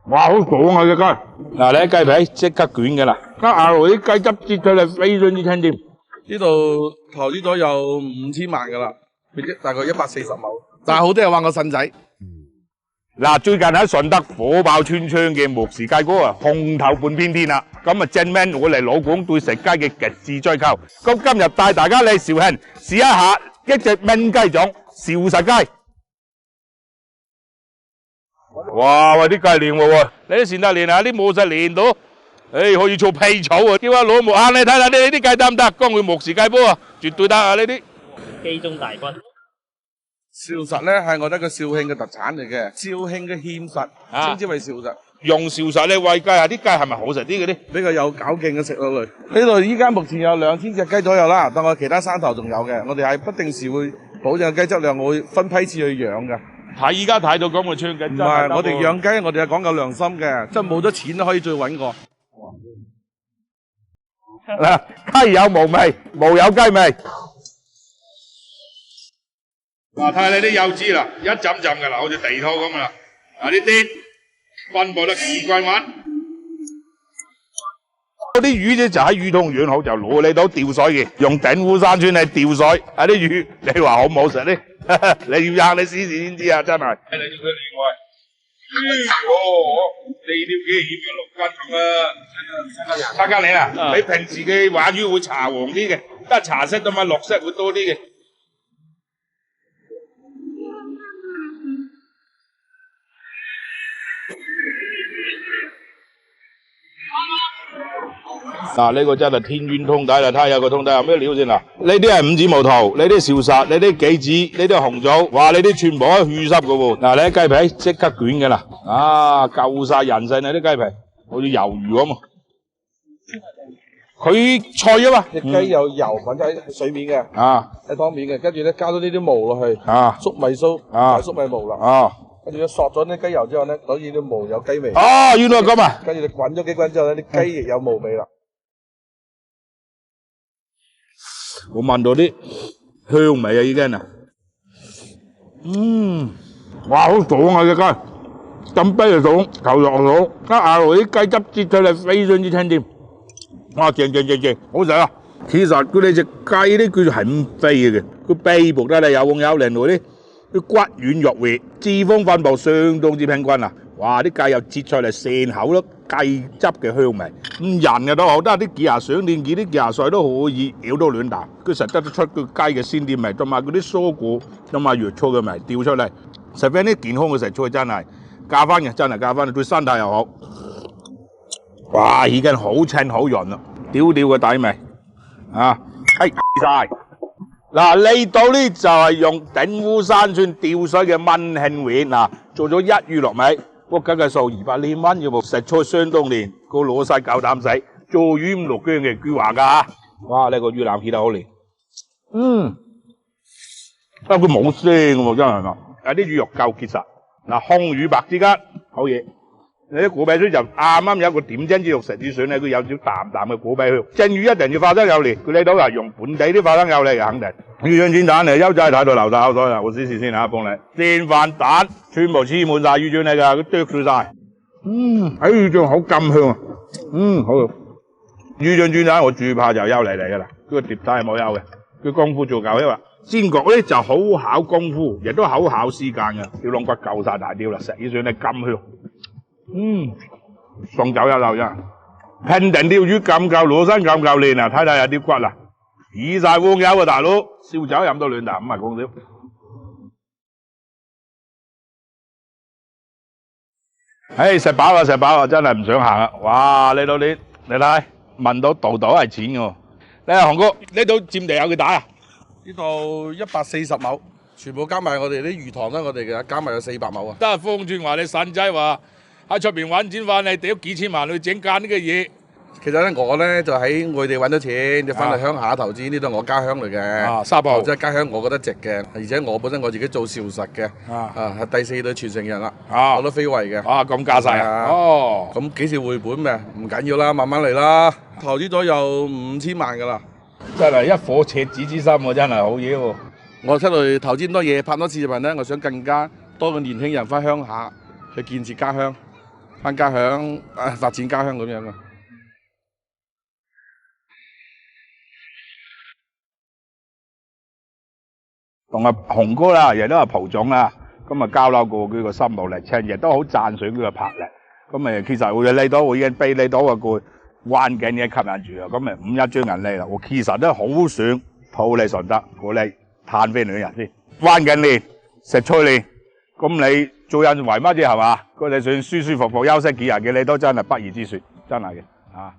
哇，好爽啊只雞！嗱，你啲雞皮即刻捲㗎啦，加咬落啲雞汁擠出嚟，非常之清甜。呢度投資咗有5000萬㗎啦，大概140畝。但係好多人話我腎仔。嗱，最近喺順德火爆穿窗嘅莫氏雞哥啊，紅頭半邊天啦。咁啊，證明我哋老廣對食雞嘅極致追求。咁今日帶大家嚟肇慶試一下一隻燜雞種肇實雞。哇！喂，啲雞練喎喎，你啲善得練啊，啲冇實練到，可以做屁草啊！叫阿老木啊，你睇下你啲雞得唔得？江會莫氏雞煲啊，絕對得啊！呢啲機中大軍。肇實咧係我覺得個肇慶嘅特產嚟嘅，肇慶嘅芡實稱之為肇實。用肇實嚟餵雞啊，啲雞係咪好食啲嗰啲？比較有咬勁嘅食落嚟。呢度依家目前有2000隻雞左右啦，但我其他山頭仲有嘅，我哋係不定時會保證雞質量，我會分批次去養嘅。睇依家睇到咁嘅槍雞，唔係，我哋養雞，我哋係講究良心嘅，即係冇咗錢都可以最穩過。嗱，雞有毛味，毛有雞味。嗱，睇下你啲幼枝啦，一浸浸㗎啦，好似地拖咁㗎啦。嗱，啲啲分佈得幾均勻。嗰啲魚咧就喺魚塘養好，就攞嚟到吊水嘅，用鼎湖山川嚟吊水。啊啲魚，你話好唔好食咧？你要你試試先知啊，真係。你叫佢另外，4條幾2.6斤咁啊！3斤嚟啦，比平時嘅鯇魚會茶黃啲嘅，得茶色同埋綠色會多啲嘅。嗱，呢個真係天淵通底啦，睇下有個通底有咩料先啦。呢啲係五指毛桃，呢啲肇實，呢啲杞子，呢啲紅棗，哇！呢啲全部都係血濕嘅喎。嗱，你啲雞皮即刻捲嘅啦，啊，夠晒人性啊！啲雞皮好似魷魚咁啊。佢脆啊嘛，隻雞有油混喺水面嘅，喺湯面嘅，跟住咧加咗呢啲毛落去，粟米鬚，粟米毛啦，跟住咧索咗啲雞油之後咧，所以啲毛有雞味。哦，原來係咁啊！跟住你滾咗幾滾之後咧，啲雞亦有毛味啦。我聞到啲香味啊，已經啊，哇，好爽啊隻雞，咁啤就爽，球又爽，加咬落啲雞汁擠出嚟，非常之清甜，哇，正，好食啊！其實佢哋隻雞咧，佢係唔肥嘅，佢背部咧有黃有靚嗰啲，佢骨軟肉滑，脂肪分布相當之平均啊！哇，啲雞又擠出嚟成口咯，雞汁嘅香味。人嘅都好，得啲幾廿歲年紀啲幾廿歲都可以咬到兩啖，佢食得出個雞嘅鮮甜味，同埋嗰啲蔬果同埋藥草嘅味調出嚟，食翻啲健康嘅食材真係加分嘅，真係加分，對身體又好。哇，已經好清好潤啦，屌嘅底味啊，晒。嗱，呢度咧就係用鼎湖山川吊水嘅炆慶丸啊，做咗1魚6味。我計計數200蚊要冇，食菜相當年，個老細夠膽死，做魚唔落薑嘅句話㗎嚇。哇！呢個魚腩片得好靚，佢冇腥喎，真係嘛，有啲魚肉夠結實。嗱，紅與白之間好嘢。你啲果啤水就啱啱有一個點睛之肉食之水咧，佢有少淡淡嘅果啤香。蒸魚一定要花生油嚟，佢呢度係用本地啲花生油嚟嘅，肯定。魚醬煎蛋嚟，優仔睇到流晒口水啦！我試試先嚇，幫你煎飯蛋全部黐滿晒魚醬嚟㗎，佢剁碎晒。喺魚醬好甘香啊！好。魚醬煎蛋我最怕就優嚟㗎啦，佢個碟底係冇優嘅，佢功夫做夠，因為煎焗咧就好考功夫，亦都好考時間嘅。條龍骨夠晒大條啦，食起上嚟甘香。送酒一流啫，平定條魚咁夠攞身咁夠靚啊！睇睇有啲骨啦，起晒黃油啊大佬，燒酒飲到2啖唔係講笑。食飽啦，真係唔想行啦！哇，呢度你睇，聞到度度係錢嘅。你阿韓哥，呢度佔地有幾大啊？呢度140畝，全部加埋我哋啲魚塘啦，我哋嘅加埋有400畝啊。得係方轉話你散仔話。喺出邊揾錢翻嚟，屌幾千萬去整間呢個嘢。其實咧，我咧就喺外地揾咗錢，就翻嚟鄉下投資，呢度我家鄉嚟嘅。沙埔即係家鄉，我覺得值嘅。而且我本身我自己做肇實嘅，係第4代傳承人啦，我都非遺嘅。咁加晒啊！咁幾時回本咩？唔緊要啦，慢慢嚟啦。投資咗有5000萬㗎啦。真係一顆赤子之心喎，真係好嘢喎！我出嚟投資咁多嘢，拍多次視頻咧，我想更加多嘅年輕人翻鄉下去建設家鄉。翻家鄉發展家鄉咁樣啊。同阿洪哥啦，亦都係蒲總啦，咁啊交流過佢個心路歷程，亦都好讚賞佢嘅魄力。咁其實我嚟到我已經俾你到個環境嘅吸引住啊，咁五一張銀嚟啦，我其實都好想討你順德過嚟探翻你嘅人先。環境練，食菜練，咁你做人為乜啫係嘛？佢哋想舒舒服服休息幾日嘅，你都真係不二之選，真係嘅啊！